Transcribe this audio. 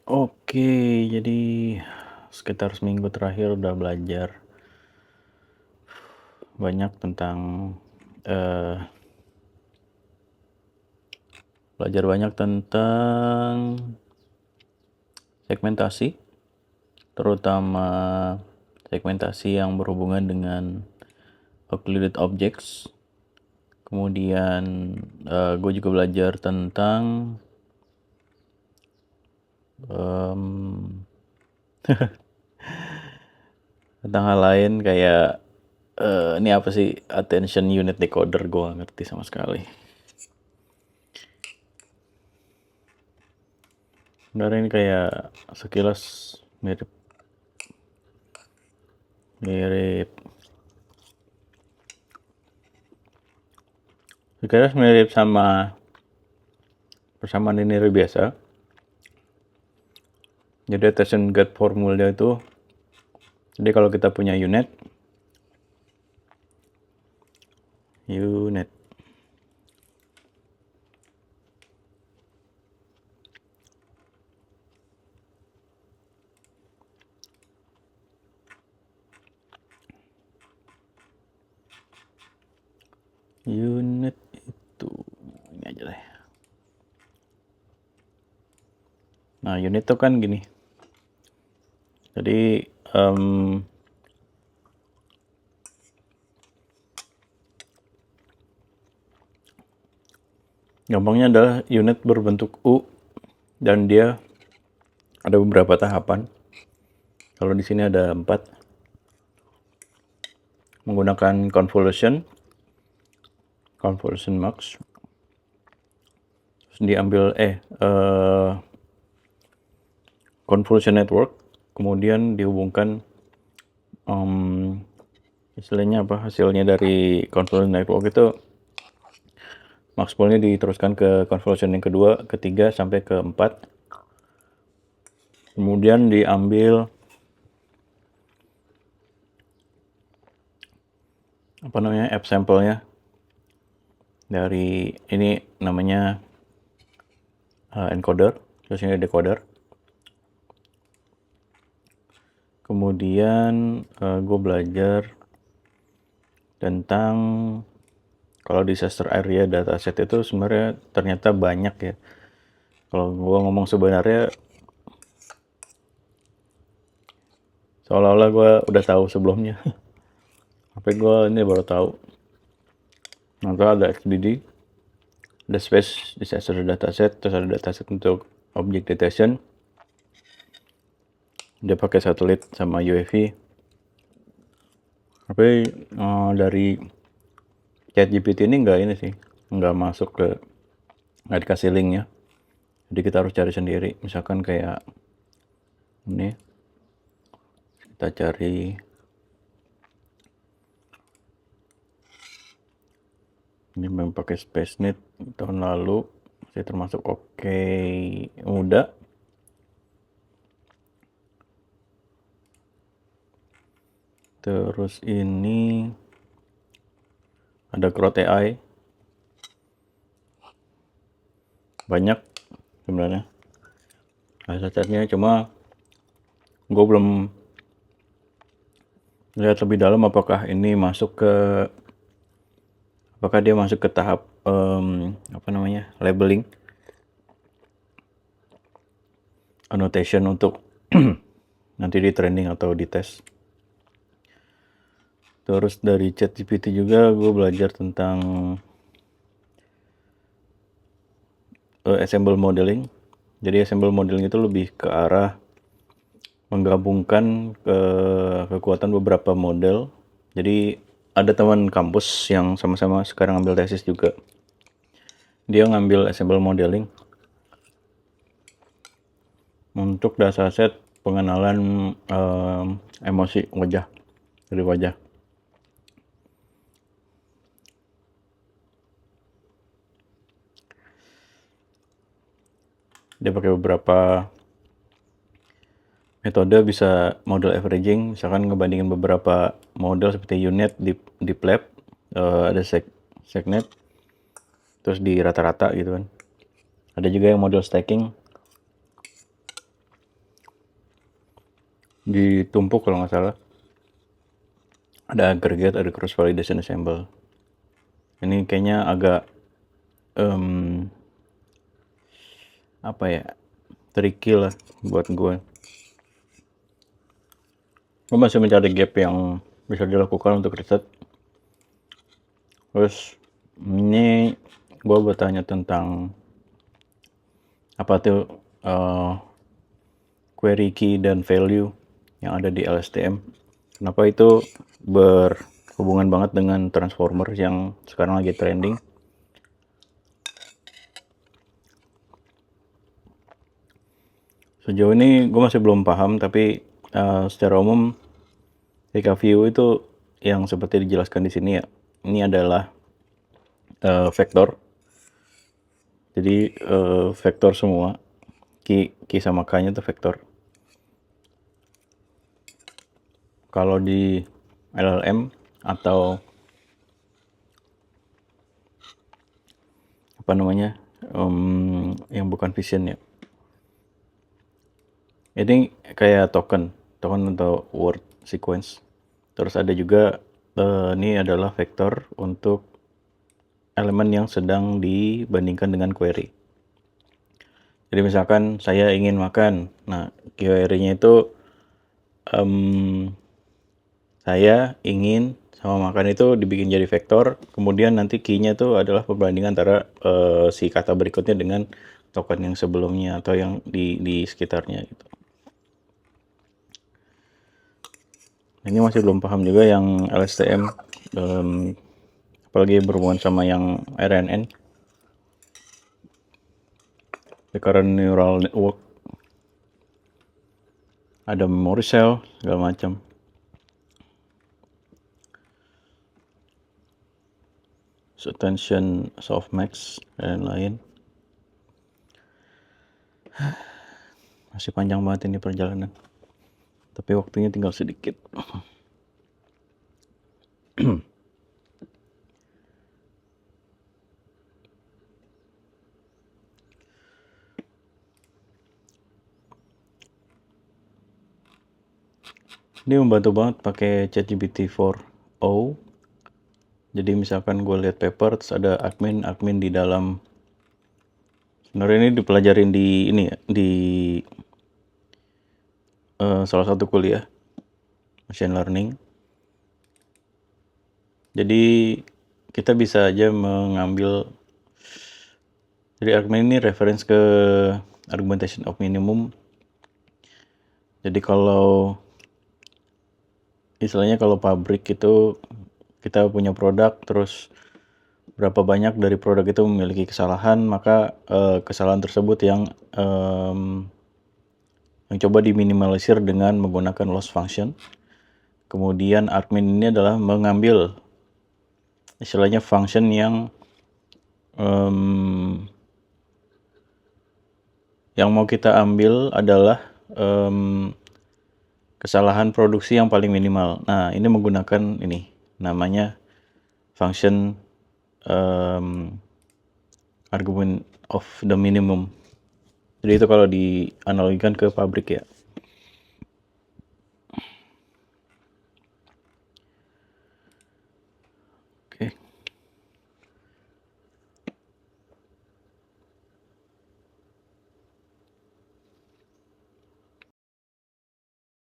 Oke, jadi sekitar seminggu terakhir udah banyak tentang eh, belajar banyak tentang segmentasi, terutama segmentasi yang berhubungan dengan occluded objects. Kemudian gue juga belajar tentang em, tentang hal lain kayak ini apa sih attention unit decoder, gue gak ngerti sama sekali. Sebenarnya ini kayak sekilas mirip mirip sekilas mirip sama persamaan linear biasa. Jadi attention get formula itu, jadi kalau kita punya unit unit itu ini aja deh. Nah, unit itu kan gini. Jadi gampangnya adalah unit berbentuk U dan dia ada beberapa tahapan. Kalau di sini ada 4 menggunakan convolution max. Terus diambil convolution network, kemudian dihubungkan istilahnya apa, hasilnya dari convolution network itu max poolnya diteruskan ke convolution yang kedua, ketiga, sampai ke 4. Kemudian diambil app sampelnya dari ini namanya encoder, terus ini decoder. Kemudian gue belajar tentang kalau disaster area dataset itu sebenarnya ternyata banyak ya. Kalau gue ngomong sebenarnya seolah-olah gue udah tahu sebelumnya. Tapi gue ini baru tahu. Nanti ada XDD, ada Space Disaster Dataset, terus ada dataset untuk Object Detection. Dia pakai satelit sama UAV. Tapi dari ChatGPT ini nggak masuk nggak dikasih linknya. Jadi kita harus cari sendiri. Misalkan kayak ini, kita cari ini memang pakai SpaceNet tahun lalu, saya termasuk oke, mudah. Terus ini ada Growth AI, banyak sebenarnya datasetnya, cuma gue belum lihat lebih dalam apakah dia masuk ke tahap labeling, annotation untuk nanti di training atau di tes. Terus dari ChatGPT juga gue belajar tentang assemble modeling. Jadi assemble modeling itu lebih ke arah menggabungkan kekuatan beberapa model. Jadi ada teman kampus yang sama-sama sekarang ngambil tesis juga. Dia ngambil assemble modeling untuk dataset pengenalan emosi wajah, dari wajah. Dia pakai beberapa metode, bisa model averaging, misalkan ngebandingin beberapa model seperti unit di lab, ada segnet, terus di rata-rata gitu kan. Ada juga yang model stacking, ditumpuk kalau nggak salah. Ada aggregate, ada cross validation assemble. Ini kayaknya agak apa ya, tricky lah buat gue. Gue masih mencari gap yang bisa dilakukan untuk riset. Terus ini gue bertanya tentang apa tuh query key dan value yang ada di LSTM. Kenapa itu berhubungan banget dengan transformer yang sekarang lagi trending. Sejauh ini gue masih belum paham, tapi secara umum ketika view itu yang seperti dijelaskan di sini ya, ini adalah vektor. Jadi vektor semua, key sama k-nya itu vektor. Kalau di LLM atau apa namanya, yang bukan vision ya, ini kayak token atau word sequence. Terus ada juga ini adalah vektor untuk elemen yang sedang dibandingkan dengan query. Jadi misalkan saya ingin makan, nah query-nya itu saya ingin sama makan itu dibikin jadi vektor, kemudian nanti key-nya itu adalah perbandingan antara si kata berikutnya dengan token yang sebelumnya atau yang di sekitarnya gitu. Ini masih belum paham juga yang LSTM, apalagi berhubungan sama yang RNN, recurrent neural network, ada memory cell segala macam. Attention softmax dan lain. Masih panjang banget ini perjalanan, tapi waktunya tinggal sedikit. Ini membantu banget pakai ChatGPT 4o. Jadi misalkan gue lihat paper terus ada admin di dalam. Sebenarnya ini dipelajarin di ini ya, di salah satu kuliah machine learning. Jadi kita bisa aja mengambil, jadi admin ini reference ke argumentation of minimum. Jadi kalau istilahnya kalau pabrik itu kita punya produk, terus berapa banyak dari produk itu memiliki kesalahan, maka kesalahan tersebut yang coba diminimalisir dengan menggunakan loss function. Kemudian admin ini adalah mengambil istilahnya function yang mau kita ambil adalah kesalahan produksi yang paling minimal. Nah, ini menggunakan ini namanya function argument of the minimum. Jadi itu kalau dianalogikan ke pabrik ya.